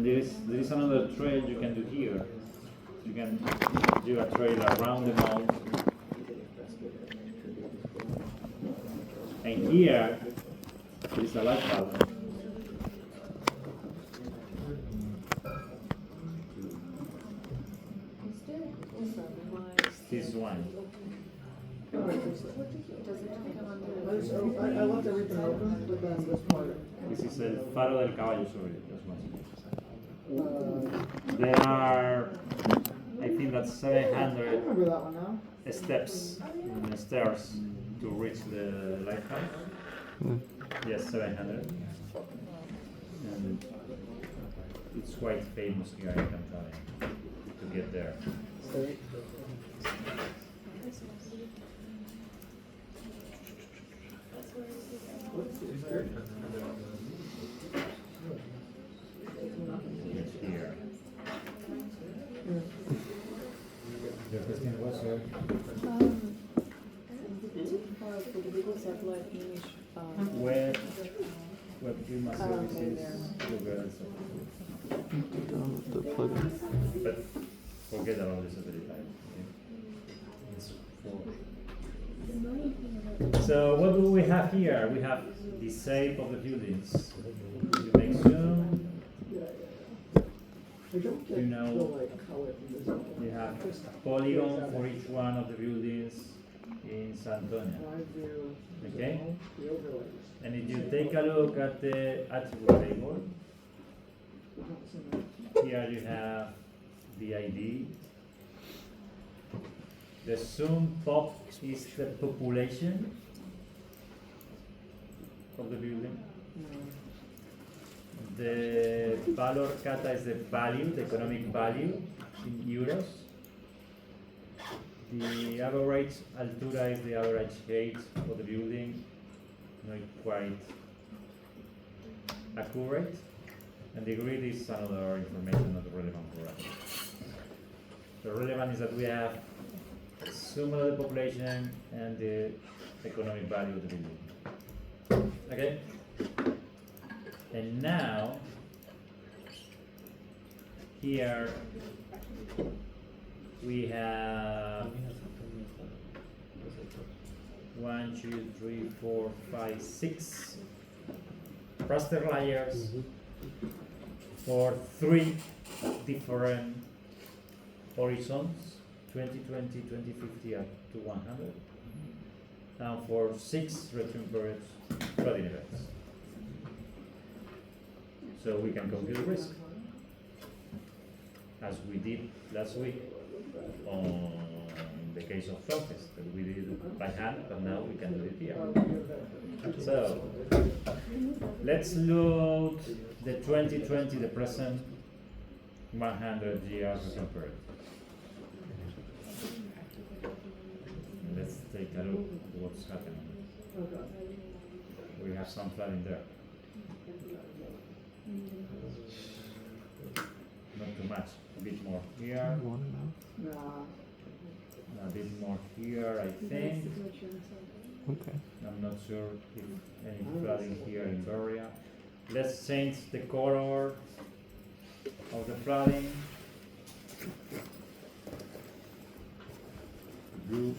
there is another trail you can do here. You can do a trail around the mount. And here is a light bulb. This one. I left everything open, but then this part. This is el faro del caballo sobre There are, I think that's 700 Remember that one now? steps and stairs to reach the lighthouse. Yes, 700. And it's quite famous here, I can tell you, to get there. Here. The question was Google satellite image. Web Prima services, The plugin. but forget about the satellite type. Okay? So what do we have here? We have the shape of the buildings. You make zoom. You know, you have polygon for each one of the buildings in San Antonio. Okay? And if you take a look at the attribute table, here you have the ID. The zoom pop is the population of the building. The valor kata is the value, the economic value in euros. The average altura is the average height of the building, not quite accurate. And the grid is another information not relevant for us. The relevant is that we have sum of the population and the economic value of the building. Okay? And now, here we have 1, 2, 3, 4, 5, 6 raster layers for 3 different horizons, 2020, 2050 up to 100, and for 6 return periods flooding events. So we can compute the risk, as we did last week on the case of Focus, that we did it by hand, but now we can do it here. So let's load the 2020, the present 100 years return period. Let's take a look at what's happening. We have some flooding there. Not too much, a bit more here, a bit more here, I think. Okay. I'm not sure if any flooding here in Berea. Let's change the color of the flooding. Blue.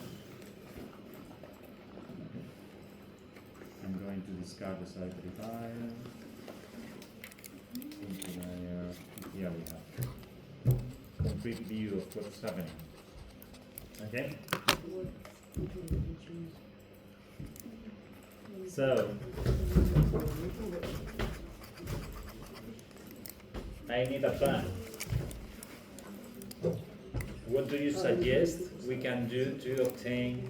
I'm going to discard the side tile. Here we have complete view of what's happening. Okay? So I need a plan. What do you suggest we can do to obtain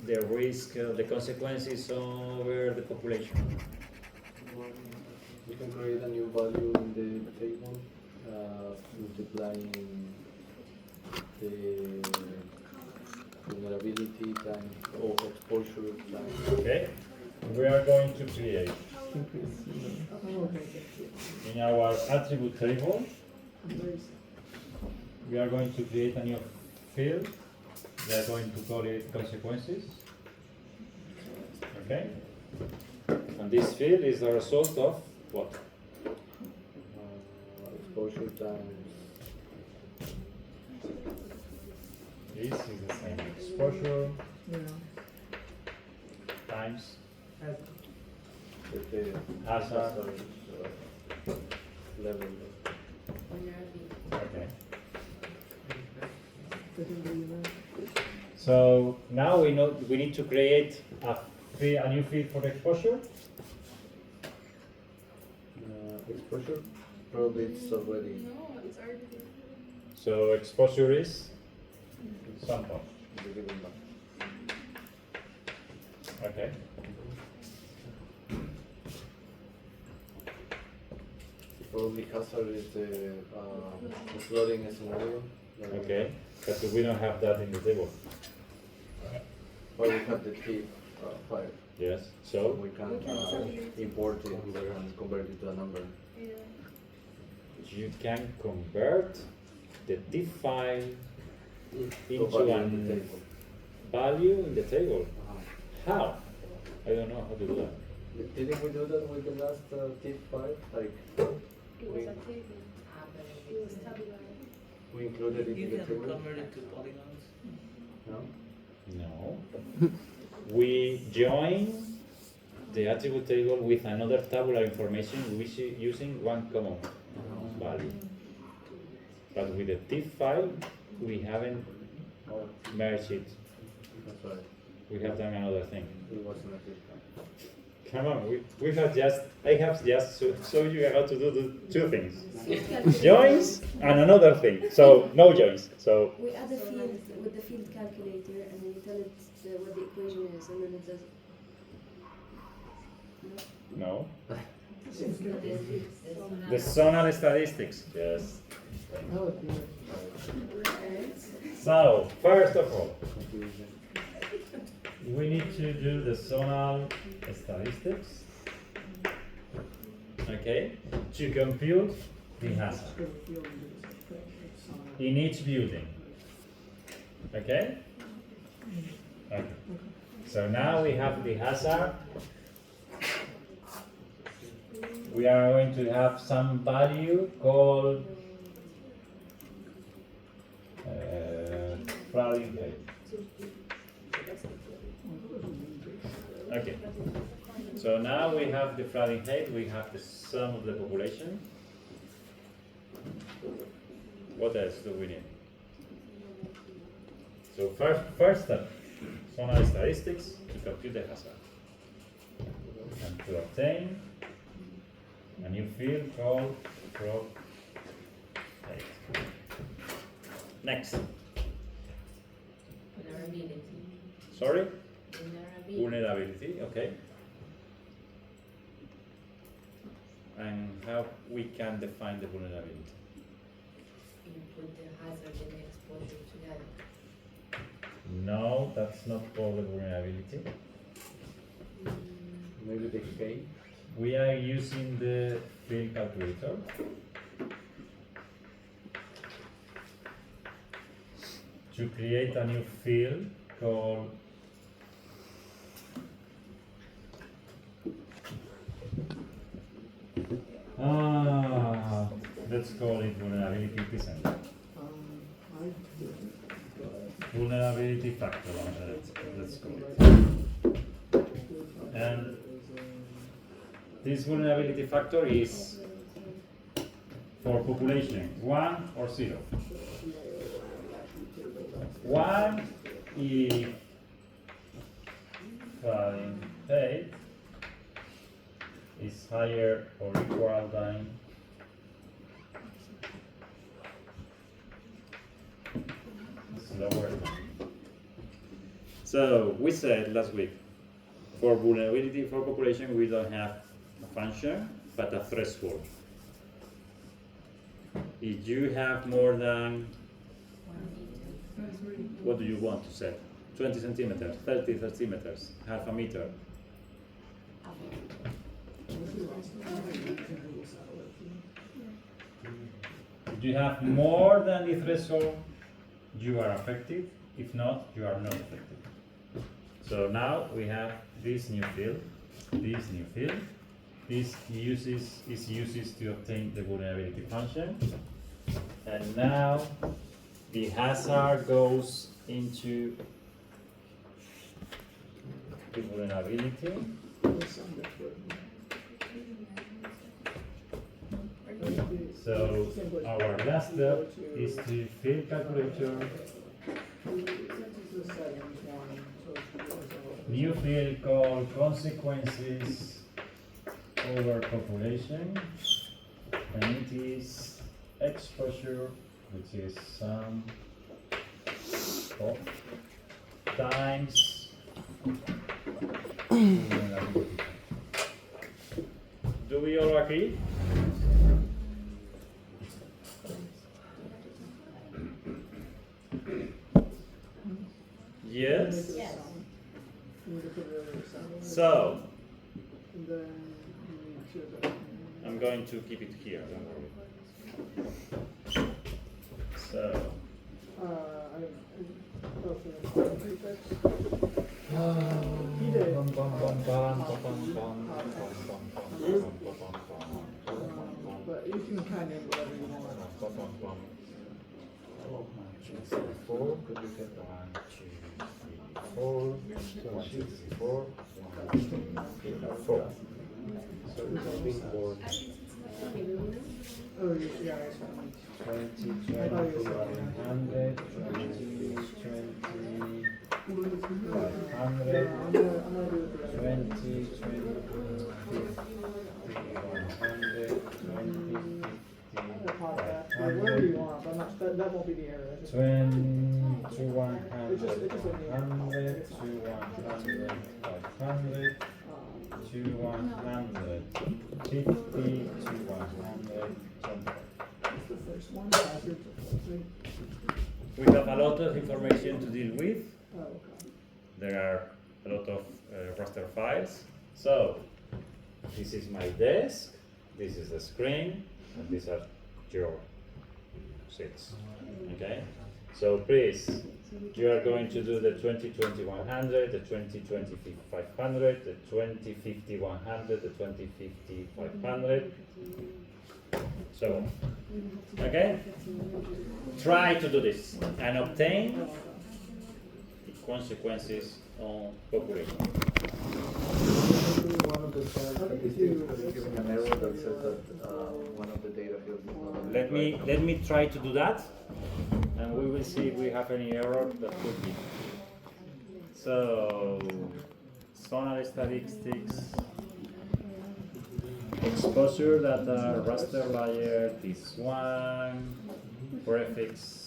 the risk, the consequences over the population? We can create a new value in the table, multiplying the vulnerability times or exposure times. Okay, we are going to create in our attribute table. We are going to create a new field. We are going to call it consequences. Okay, and this field is the result of what? exposure times. This is the same. Exposure Yeah. times The hazard. level. Okay. Taking the event. So now we know we need to create a new field for the exposure. Exposure, probably it's already No, it's already there. So exposure is some point. the given one. Okay. Probably hazard is the flooding scenario. Okay. But we don't have that in the table. But we have the T5. Yes. So We can import it and convert it to a number. Yeah. you can convert the diff file into value a in the table. value in the table. How? I don't know how to do that. Didn't we do that with the last T5? Like It was a table. It was tabular. we included it You in the can table? convert it to polygons. No? No. We join the attribute table with another tabular information using one common value. But with the diff file, we haven't Oh, merged it. that's right. We have done another thing. It wasn't a T5. Come on, I have just show you how to do the two things. Joins and another thing. So no joins. So We add a field with the field calculator and then you tell it what the equation is and then it does it. no. The zonal statistics. Yes. Oh, yeah. So first of all, Confusion. we need to do the zonal statistics. Okay, to compute the hazard in each building. Okay? Okay. So now we have the hazard. We are going to have some value called flooding rate. Okay. So now we have the flooding height, we have the sum of the population. What else do we need? So first step, zonal statistics to compute the hazard. And to obtain a new field called flood height. Next. Vulnerability. Sorry? Vulnerability. Vulnerability, okay. And how we can define the vulnerability? You put the hazard and the exposure together. No, that's not called the vulnerability. Maybe the K? We are using the field calculator. To create a new field called let's call it vulnerability percent. I did. Vulnerability factor, let's call it. And this vulnerability factor is for population 1 or 0. 1 if flooding height is higher or equal than lower than. So we said last week, for vulnerability for population we don't have a function but a threshold. If you have more than, what do you want to set? 20 centimeters, 30 centimeters, half a meter. If you have more than the threshold, you are affected. If not, you are not affected. So now we have this new field, This is used to obtain the vulnerability function. And now the hazard goes into the vulnerability. So our last step is to field calculator, new field called consequences over population, and it is exposure, which is sum of times vulnerability. Do we all agree? Yes. Yes. So And then you need to. I'm going to keep it here. Don't worry. So He did. But you can kind of whatever you want. 4, could you get 1, 2, 3, 4, 1, 2, 3, 4, 1, 2, 3, 4. So it's being born Oh, yeah, it's fine. 20, 20, 100, 20, 20, 500, I'm gonna do it the other way. 20, 50, 100, 20, Whatever you want, but not, that won't be the error. It's just- 20 to 100, It's just a new- 100 to 100, 500 to 100, 50 to 100, It's the first one. Hazard. we have a lot of information to deal with. Oh, okay. There are a lot of raster files. So this is my desk, this is the screen, and these are your sheets. Okay? So please, you are going to do the 2020 100, the 2020 500, the 2050 100, the 2050 500, so on. Okay? Try to do this and obtain the consequences on population. One of the statistics is giving an error that says that one of the data fields is not. Let me try to do that, and we will see if we have any error that could be. So, zonal statistics, exposure data, raster layer, this one, prefix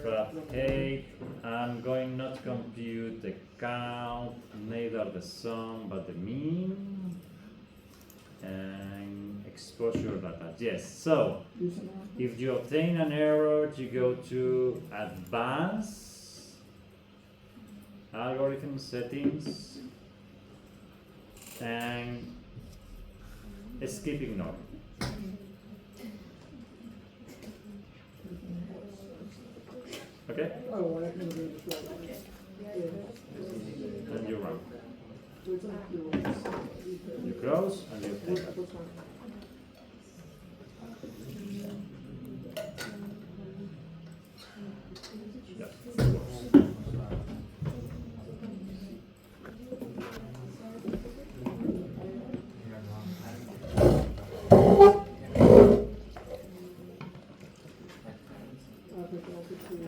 graph 8. I'm going not to compute the count, neither the sum but the mean, and exposure data. Yes, so if you obtain an error, you go to advanced algorithm settings and skip ignore. Okay? Oh, well, I can do this right away. Yeah. And you run. So it's like you- You close and you take it. That's fine. Yeah.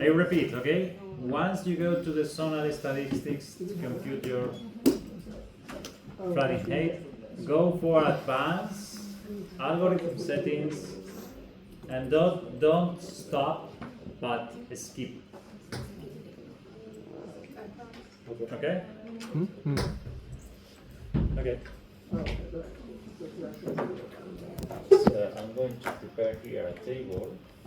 I repeat, okay? Once you go to the zonal statistics to compute your Fahrenheit, go for advanced algorithm settings and don't stop but skip. Okay? Okay. So I'm going to prepare here a table